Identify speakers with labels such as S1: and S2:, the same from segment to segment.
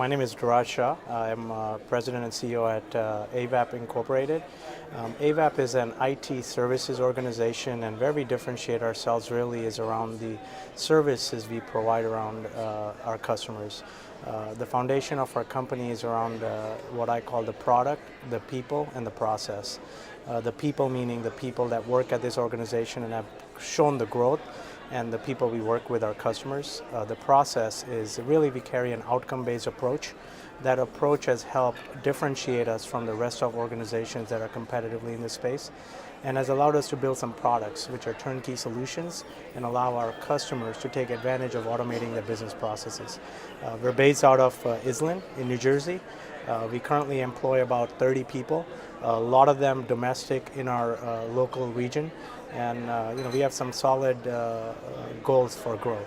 S1: My name is Dhiraj Shah. I'm President and CEO at AVAP Incorporated. AVAP is an IT services organization, and where we differentiate ourselves really is around the services we provide around our customers. The foundation of our company is around what I call the product, the people, and the process. The people meaning the people that work at this organization and have shown the growth, and the people we work with, our customers. The process is really we carry an outcome-based approach. That approach has helped differentiate us from the rest of organizations that are competitively in this space, and has allowed us to build some products which are turnkey solutions and allow our customers to take advantage of automating their business processes. We're based out of Islin in New Jersey. We currently employ about 30 people, a lot of them domestic in our local region, and we have some solid goals for growth.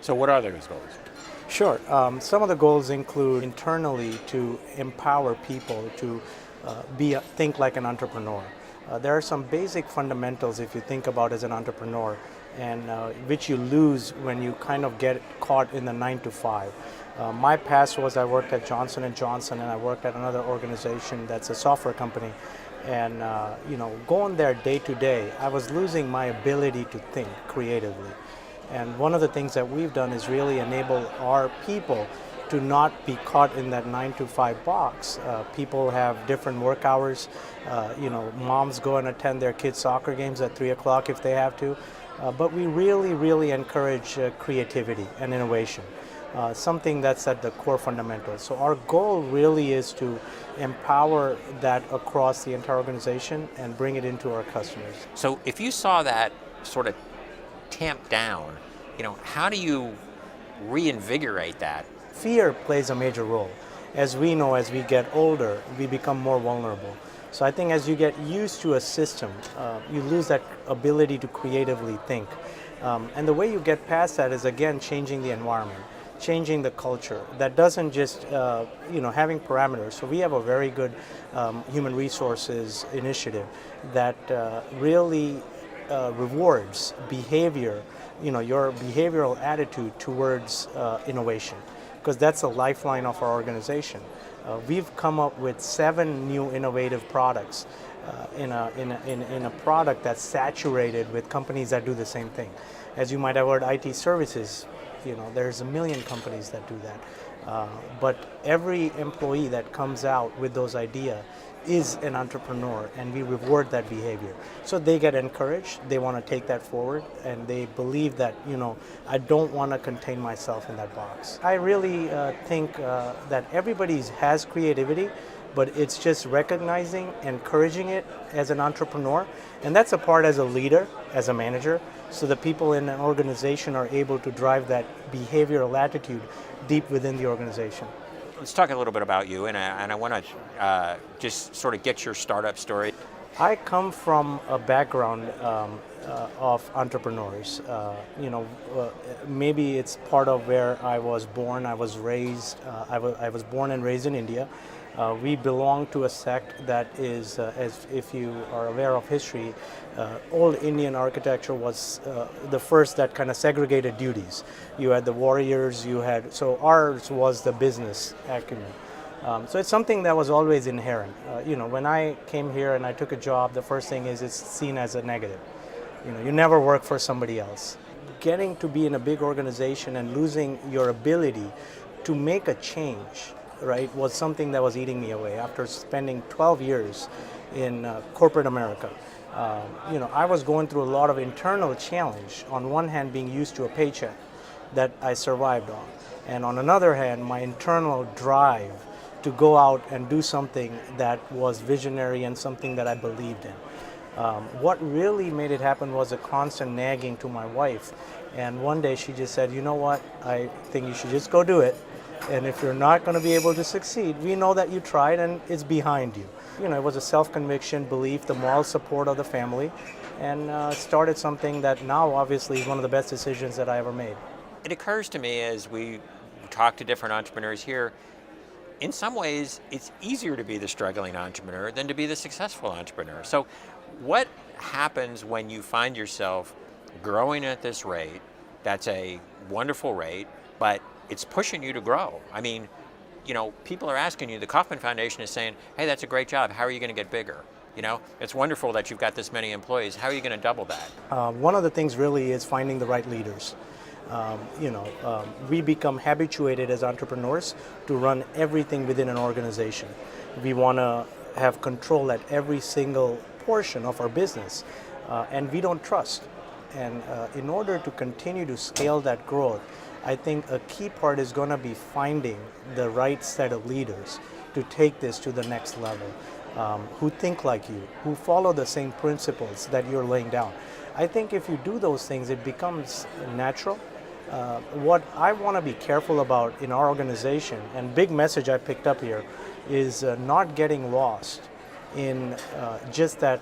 S2: So what are those goals?
S1: Sure. Some of the goals include internally to empower people to think like an entrepreneur. There are some basic fundamentals if you think about as an entrepreneur, and which you lose when you kind of get caught in the 9 to 5. My past was I worked at Johnson & Johnson, and I worked at another organization that's a software company. And going there day to day, I was losing my ability to think creatively. And one of the things that we've done is really enable our people to not be caught in that 9 to 5 box. People have different work hours. Moms go and attend their kids' soccer games at 3 o'clock if they have to. But we really encourage creativity and innovation. Something that's at the core fundamentals. So our goal really is to empower that across the entire organization and bring it into our customers.
S2: So if you saw that sort of tamped down, how do you reinvigorate that?
S1: Fear plays a major role. As we know, as we get older, we become more vulnerable. So I think as you get used to a system, you lose that ability to creatively think. And the way you get past that is, again, changing the environment, changing the culture. That doesn't just, having parameters. So we have a very good human resources initiative that really rewards behavior, your behavioral attitude towards innovation, because that's a lifeline of our organization. We've come up with 7 new innovative products in a product that's saturated with companies that do the same thing. As you might have heard, IT services, there's a million companies that do that. But every employee that comes out with those ideas is an entrepreneur, and we reward that behavior. So they get encouraged, they want to take that forward, and they believe that, I don't want to contain myself in that box. I really think that everybody has creativity, but it's just recognizing, encouraging it as an entrepreneur, and that's a part as a leader, as a manager, so the people in an organization are able to drive that behavioral attitude deep within the organization.
S2: Let's talk a little bit about you, and I want to just sort of get your startup story.
S1: I come from a background of entrepreneurs. Maybe it's part of where I was born. I was raised. I was born and raised in India. We belong to a sect that is, as if you are aware of history, old Indian architecture was the first that kind of segregated duties. You had the warriors, so ours was the business acumen. So it's something that was always inherent. When I came here and I took a job, the first thing is it's seen as a negative. You never work for somebody else. Getting to be in a big organization and losing your ability to make a change, right, was something that was eating me away. After spending 12 years in corporate America, I was going through a lot of internal challenge. On one hand, being used to a paycheck that I survived on, and on another hand, my internal drive to go out and do something that was visionary and something that I believed in. What really made it happen was a constant nagging to my wife, and one day she just said, "You know what, I think you should just go do it. And if you're not going to be able to succeed, we know that you tried and it's behind you." It was a self-conviction, belief, the moral support of the family, and started something that now obviously is one of the best decisions that I ever made.
S2: It occurs to me as we talk to different entrepreneurs here, in some ways it's easier to be the struggling entrepreneur than to be the successful entrepreneur. So what happens when you find yourself growing at this rate? That's a wonderful rate, but it's pushing you to grow. I mean, people are asking you, the Kauffman Foundation is saying, hey, that's a great job. How are you going to get bigger? It's wonderful that you've got this many employees. How are you going to double that?
S1: One of the things really is finding the right leaders. We become habituated as entrepreneurs to run everything within an organization. We want to have control at every single portion of our business, and we don't trust. And in order to continue to scale that growth, I think a key part is going to be finding the right set of leaders to take this to the next level, who think like you, who follow the same principles that you're laying down. I think if you do those things, it becomes natural. What I want to be careful about in our organization, and big message I picked up here, is not getting lost in just that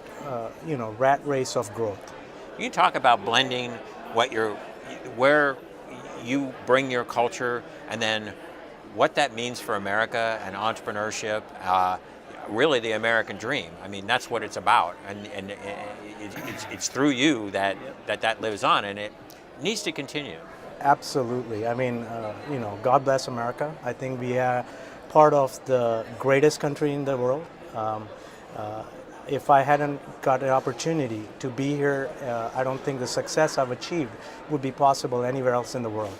S1: rat race of growth.
S2: You talk about blending where you bring your culture, and then what that means for America and entrepreneurship, really the American dream. I mean, that's what it's about, and it's through you that lives on, and it needs to continue.
S1: Absolutely. I mean, God bless America. I think we are part of the greatest country in the world. If I hadn't got an opportunity to be here, I don't think the success I've achieved would be possible anywhere else in the world.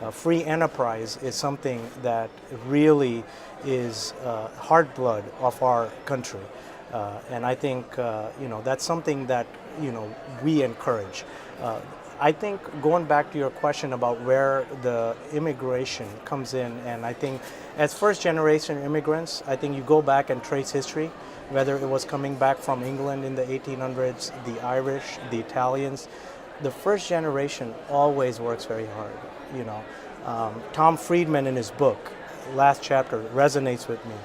S1: Free enterprise is something that really is heartblood of our country. And I think, that's something that, we encourage. I think going back to your question about where the immigration comes in, and I think as first generation immigrants, I think you go back and trace history, whether it was coming back from England in the 1800s, the Irish, the Italians. The first generation always works very hard. Tom Friedman in his book, last chapter, resonates with me,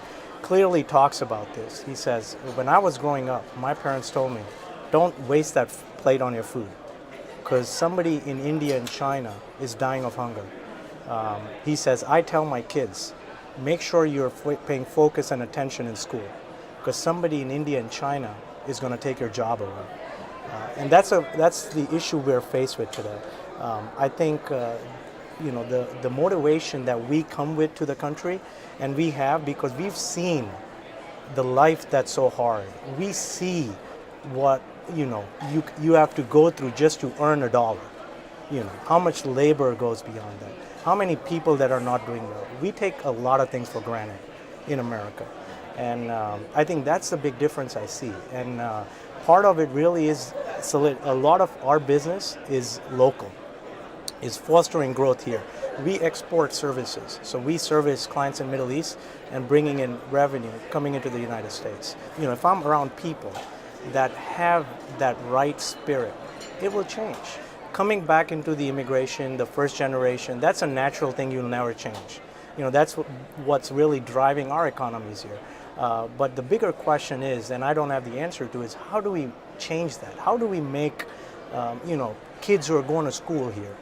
S1: clearly talks about this. He says, when I was growing up, my parents told me, don't waste that plate on your food, because somebody in India and China is dying of hunger. He says, I tell my kids, make sure you're paying focus and attention in school, because somebody in India and China is going to take your job away. And that's the issue we're faced with today. I think the motivation that we come with to the country, and we have, because we've seen the life that's so hard. We see what you have to go through just to earn $1. How much labor goes beyond that. How many people that are not doing well. We take a lot of things for granted in America. And I think that's the big difference I see. And part of it really is, a lot of our business is local, is fostering growth here. We export services. So we service clients in Middle East and bringing in revenue coming into the United States. If I'm around people that have that right spirit, it will change. Coming back into the immigration, the first generation, that's a natural thing you'll never change. That's what's really driving our economies here. But the bigger question is, and I don't have the answer to, is how do we change that? How do we make kids who are going to school here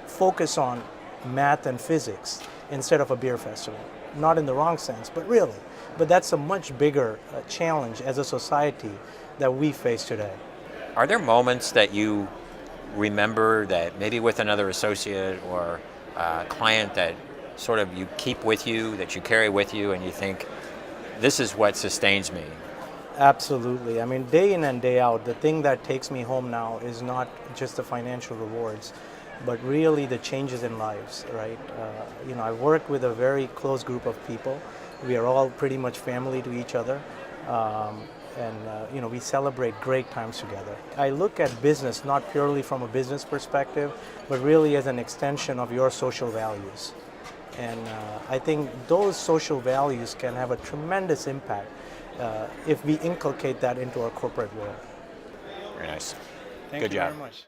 S1: focus on math and physics instead of a beer festival? Not in the wrong sense, but really. But that's a much bigger challenge as a society that we face today.
S2: Are there moments that you remember that maybe with another associate or client that sort of you keep with you, that you carry with you, and you think, this is what sustains me?
S1: Absolutely. I mean, day in and day out, the thing that takes me home now is not just the financial rewards, but really the changes in lives, right? I work with a very close group of people. We are all pretty much family to each other. And we celebrate great times together. I look at business not purely from a business perspective, but really as an extension of your social values. And I think those social values can have a tremendous impact if we inculcate that into our corporate world.
S2: Very nice.
S1: Thank
S2: Good
S1: you
S2: job.
S1: very much.